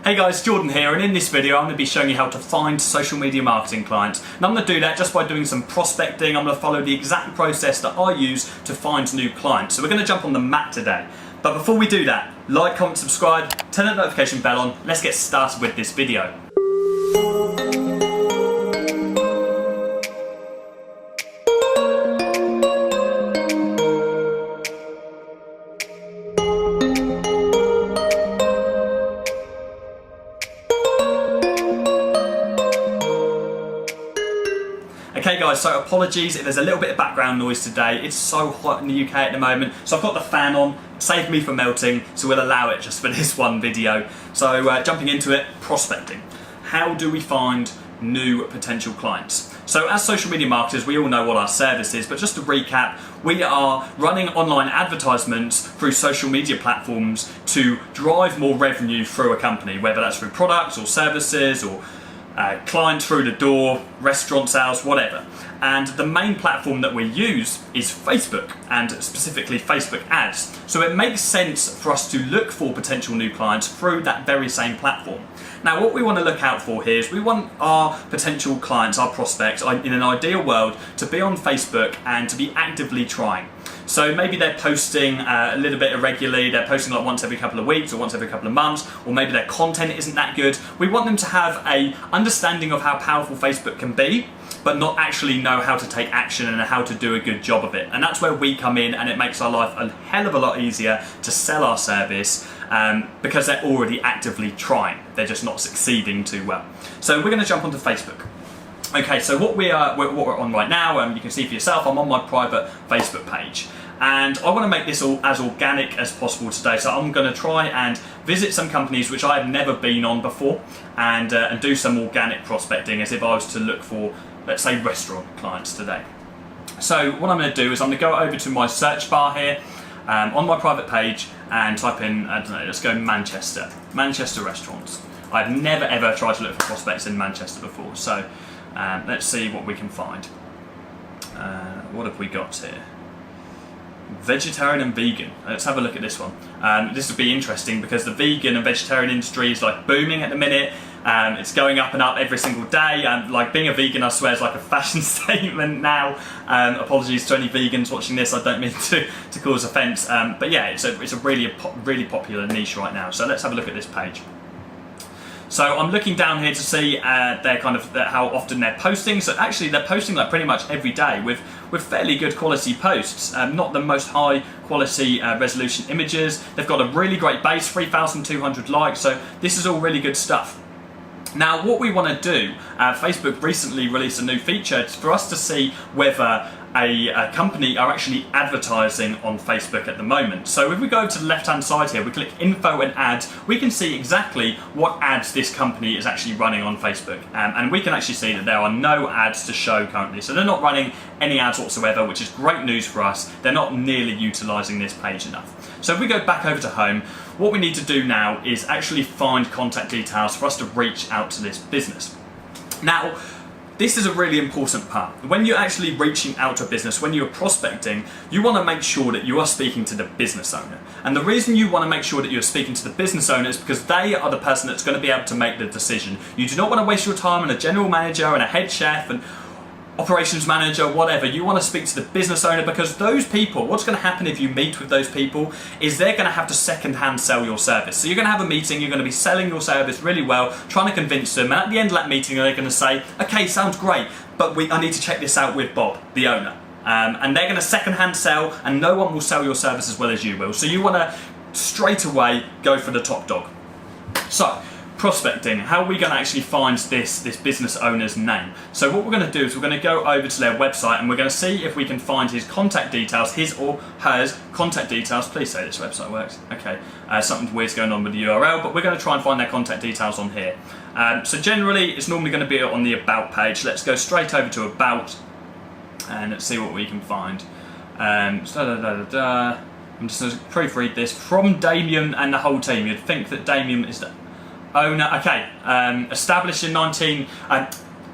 Hey guys, Jordan here, and in this video I'm going to be showing you how to find social media marketing clients. And I'm going to do that just by doing some prospecting. I'm going to follow the exact process that I use to find new clients. So we're going to jump on the mat today. But before we do that, like, comment, subscribe, turn that notification bell on. Let's get started with this video. Okay guys, so apologies if there's a little bit of background noise today. It's so hot in the UK at the moment, so I've got the fan on. It saved me from melting, so we'll allow it just for this one video. So jumping into it, prospecting. How do we find new potential clients? So as social media marketers, we all know what our service is, but just to recap, we are running online advertisements through social media platforms to drive more revenue through a company, whether that's through products or services or clients through the door, restaurant sales, whatever. And the main platform that we use is Facebook, and specifically Facebook ads. So it makes sense for us to look for potential new clients through that very same platform. Now what we want to look out for here is we want our potential clients, our prospects, in an ideal world, to be on Facebook and to be actively trying. So maybe they're posting a little bit irregularly, they're posting like once every couple of weeks or once every couple of months, or maybe their content isn't that good. We want them to have an understanding of how powerful Facebook can be, but not actually know how to take action and how to do a good job of it. And that's where we come in, and it makes our life a hell of a lot easier to sell our service because they're already actively trying. They're just not succeeding too well. So we're going to jump onto Facebook. Okay, so what we're on right now, you can see for yourself, I'm on my private Facebook page. And I want to make this all as organic as possible today, so I'm going to try and visit some companies which I have never been on before and do some organic prospecting as if I was to look for, let's say, restaurant clients today. So what I'm going to do is I'm going to go over to my search bar here on my private page and type in, I don't know, let's go Manchester restaurants. I've never ever tried to look for prospects in Manchester before, so let's see what we can find. What have we got here? Vegetarian and vegan. Let's have a look at this one. This would be interesting because the vegan and vegetarian industry is like booming at the minute. It's going up and up every single day. Like being a vegan, I swear, is like a fashion statement now. Apologies to any vegans watching this. I don't mean to cause offence. But yeah, it's a really popular niche right now. So let's have a look at this page. So I'm looking down here to see how often they're posting. So actually they're posting like pretty much every day with fairly good quality posts. Not the most high quality resolution images. They've got a really great base, 3,200 likes. So this is all really good stuff. Now what we want to do, Facebook recently released a new feature for us to see whether a company are actually advertising on Facebook at the moment. So if we go to the left hand side here, we click info and ads, we can see exactly what ads this company is actually running on Facebook. And we can actually see that there are no ads to show currently. So they're not running any ads whatsoever, which is great news for us. They're not nearly utilising this page enough. So if we go back over to home, what we need to do now is actually find contact details for us to reach out to this business. Now, this is a really important part. When you're actually reaching out to a business, when you're prospecting, you want to make sure that you are speaking to the business owner. And the reason you want to make sure that you're speaking to the business owner is because they are the person that's going to be able to make the decision. You do not want to waste your time on a general manager and a head chef and operations manager, whatever. You want to speak to the business owner because those people, what's going to happen if you meet with those people is they're going to have to second-hand sell your service. So you're going to have a meeting, you're going to be selling your service really well, trying to convince them, and at the end of that meeting they're going to say, okay, sounds great, but I need to check this out with Bob, the owner. And they're going to second-hand sell, and no one will sell your service as well as you will. So you want to straight away go for the top dog. So prospecting, how are we going to actually find this business owner's name? So what we're going to do is we're going to go over to their website and we're going to see if we can find his contact details, his or hers contact details. Please say this website works. Okay, something weird's going on with the URL, but we're going to try and find their contact details on here. So generally it's normally going to be on the about page. Let's go straight over to about and let's see what we can find. I'm just going to proofread this from Damien and the whole team. You'd think that Damien is the owner. Okay, established in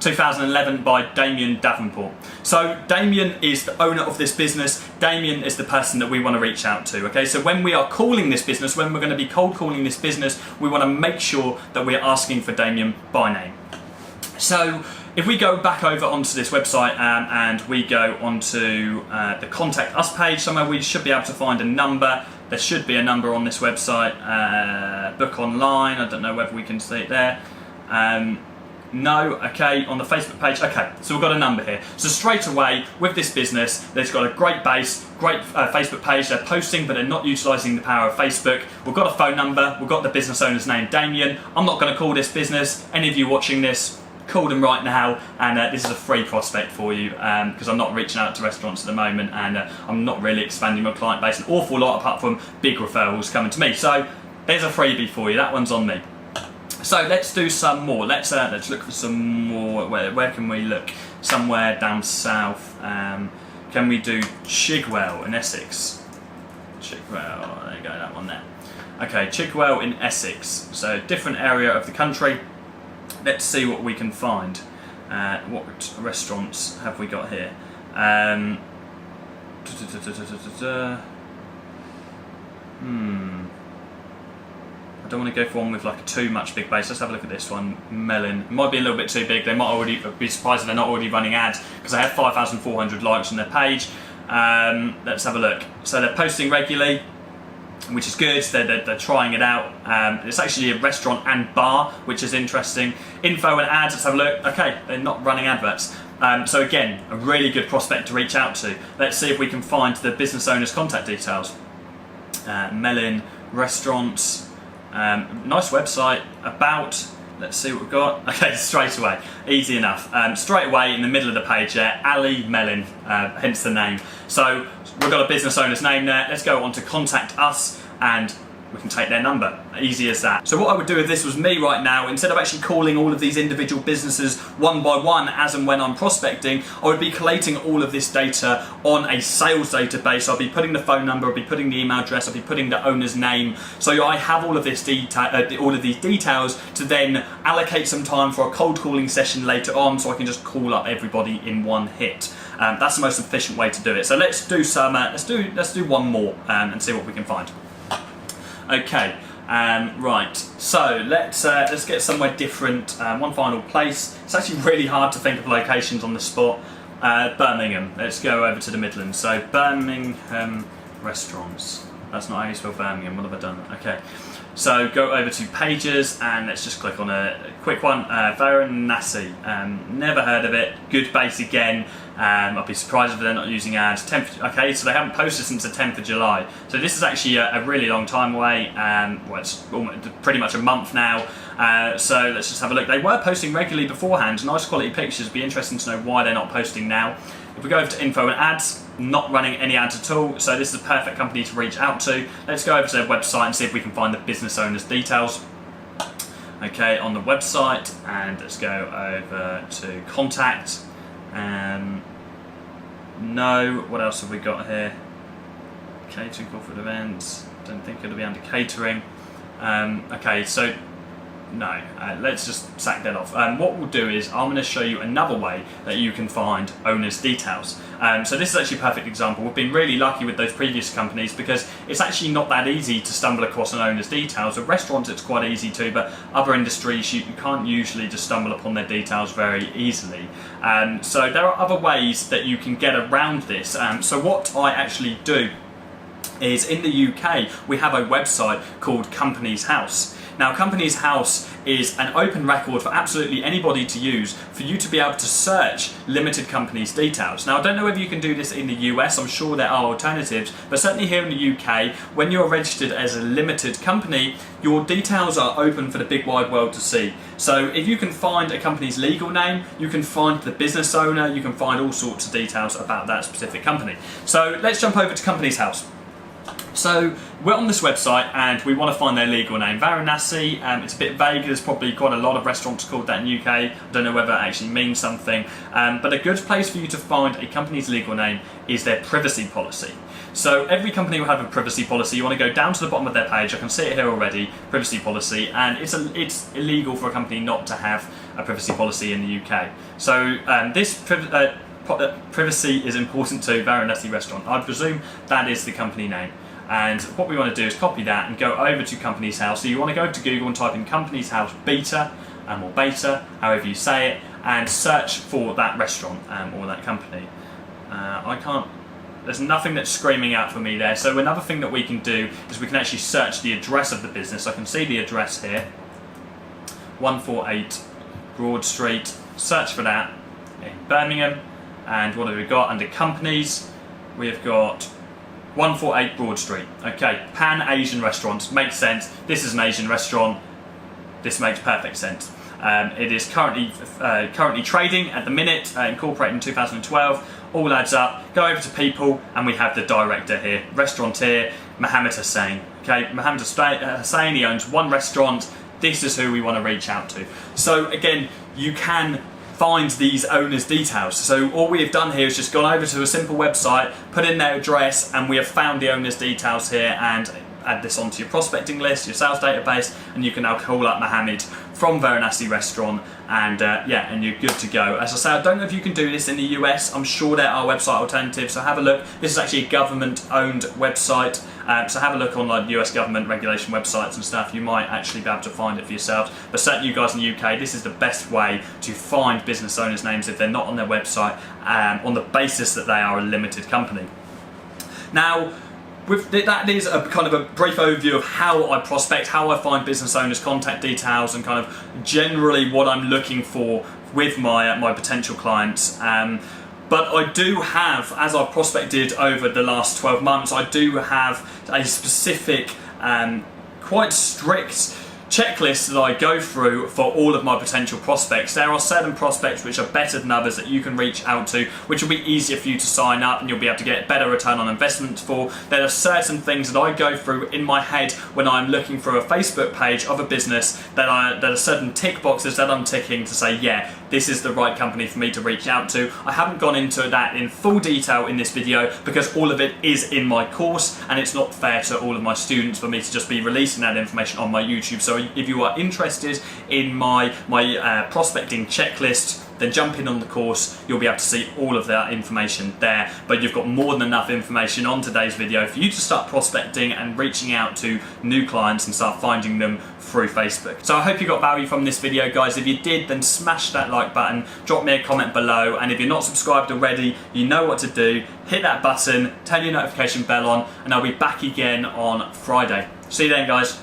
2011 by Damien Davenport. So Damien is the owner of this business. Damien is the person that we want to reach out to. Okay, so when we are calling this business, when we're going to be cold calling this business, we want to make sure that we're asking for Damien by name. So if we go back over onto this website and we go onto the contact us page, somewhere we should be able to find a number. There should be a number on this website. Book online, I don't know whether we can see it there. No, okay, on the Facebook page, okay, so we've got a number here. So straight away, with this business, they've got a great base, great Facebook page, they're posting, but they're not utilising the power of Facebook. We've got a phone number, we've got the business owner's name, Damien. I'm not going to call this business. Any of you watching this, call them right now, and this is a free prospect for you, because I'm not reaching out to restaurants at the moment, and I'm not really expanding my client base an awful lot, apart from big referrals coming to me. So there's a freebie for you, that one's on me. So let's do some more. Let's look for some more. Where can we look? Somewhere down south. Can we do Chigwell in Essex? Chigwell. There you go. That one there. Okay, Chigwell in Essex. So different area of the country. Let's see what we can find. What restaurants have we got here? I don't want to go for one with like a too much big base. Let's have a look at this one. Melon. It might be a little bit too big. They might already be surprised if they're not already running ads, because they have 5,400 likes on their page. Let's have a look. So they're posting regularly, which is good. They're trying it out. It's actually a restaurant and bar, which is interesting. Info and ads. Let's have a look. Okay, they're not running adverts. So again, a really good prospect to reach out to. Let's see if we can find the business owner's contact details. Melon Restaurants. Nice website. About, let's see what we've got. Okay, straight away, easy enough. Straight away in the middle of the page there, Ali Melon, hence the name. So we've got a business owner's name there. Let's go on to contact us, and we can take their number. Easy as that. So what I would do if this was me right now, instead of actually calling all of these individual businesses one by one as and when I'm prospecting, I would be collating all of this data on a sales database. I'll be putting the phone number, I'll be putting the email address, I'll be putting the owner's name. So I have all of this all of these details to then allocate some time for a cold calling session later on, so I can just call up everybody in one hit. That's the most efficient way to do it. So let's do some. Let's do one more and see what we can find. Okay, right. So let's get somewhere different. One final place. It's actually really hard to think of locations on the spot. Birmingham. Let's go over to the Midlands. So Birmingham restaurants. That's not how you spell Birmingham. What have I done? Okay. So go over to pages and let's just click on a quick one. Varanasi. Never heard of it. Good base again. I'd be surprised if they're not using ads. 10th, okay, so they haven't posted since the 10th of July. So this is actually a really long time away. Well, it's pretty much a month now. So let's just have a look. They were posting regularly beforehand. Nice quality pictures. It'd be interesting to know why they're not posting now. If we go over to info and ads, not running any ads at all. So this is a perfect company to reach out to. Let's go over to their website and see if we can find the business owner's details. Okay, on the website, and let's go over to contact. No, what else have we got here? Catering, corporate events. Don't think it'll be under catering. Okay, so no, let's just sack that off. What we'll do is I'm going to show you another way that you can find owners' details. So this is actually a perfect example. We've been really lucky with those previous companies because it's actually not that easy to stumble across an owner's details. With restaurants it's quite easy to, but other industries you can't usually just stumble upon their details very easily. So there are other ways that you can get around this. So what I actually do is in the UK we have a website called Companies House. Now, Companies House is an open record for absolutely anybody to use for you to be able to search limited companies' details. Now, I don't know whether you can do this in the US, I'm sure there are alternatives, but certainly here in the UK, when you're registered as a limited company, your details are open for the big wide world to see. So if you can find a company's legal name, you can find the business owner, you can find all sorts of details about that specific company. So let's jump over to Companies House. So we're on this website and we want to find their legal name. Varanasi, it's a bit vague, there's probably quite a lot of restaurants called that in the UK. I don't know whether it actually means something. But a good place for you to find a company's legal name is their privacy policy. So every company will have a privacy policy. You want to go down to the bottom of their page. I can see it here already, privacy policy, and it's illegal for a company not to have a privacy policy in the UK. So this privacy is important to Varanasi Restaurant. I presume that is the company name. And what we want to do is copy that and go over to Companies House. So you want to go to Google and type in Companies House Beta, or Beta, however you say it, and search for that restaurant or that company. There's nothing that's screaming out for me there. So another thing that we can do is we can actually search the address of the business. I can see the address here, 148 Broad Street. Search for that in Birmingham. And what have we got under companies? We've got 148 Broad Street. Okay, Pan-Asian restaurants. Makes sense. This is an Asian restaurant. This makes perfect sense. It is currently trading at the minute, incorporated in 2012. All adds up. Go over to people, and we have the director here, restaurateur Mohammed Hussain. Okay, Mohammed Hussain. He owns one restaurant. This is who we want to reach out to. So again, you can find these owners' details. So all we have done here is just gone over to a simple website, put in their address, and we have found the owners' details here and add this onto your prospecting list, your sales database, and you can now call up Mohammed from Varanasi Restaurant, and and you're good to go. As I say, I don't know if you can do this in the US. I'm sure there are website alternatives, so have a look. This is actually a government-owned website, so have a look on like US government regulation websites and stuff. You might actually be able to find it for yourselves. But certainly you guys in the UK, this is the best way to find business owners' names if they're not on their website, on the basis that they are a limited company. Now, that is a kind of a brief overview of how I prospect, how I find business owners' contact details, and kind of generally what I'm looking for with my potential clients. But I do have, as I've prospected over the last 12 months, I do have a specific, quite strict checklist that I go through for all of my potential prospects. There are certain prospects which are better than others that you can reach out to, which will be easier for you to sign up and you'll be able to get better return on investment for. There are certain things that I go through in my head when I'm looking for a Facebook page of a business that are certain tick boxes that I'm ticking to say, yeah, this is the right company for me to reach out to. I haven't gone into that in full detail in this video because all of it is in my course, and it's not fair to all of my students for me to just be releasing that information on my YouTube. So if you are interested in my prospecting checklist, then jump in on the course. You'll be able to see all of that information there. But you've got more than enough information on today's video for you to start prospecting and reaching out to new clients and start finding them through Facebook. So I hope you got value from this video, guys. If you did, then smash that like button, drop me a comment below, and if you're not subscribed already, you know what to do. Hit that button, turn your notification bell on, and I'll be back again on Friday. See you then, guys.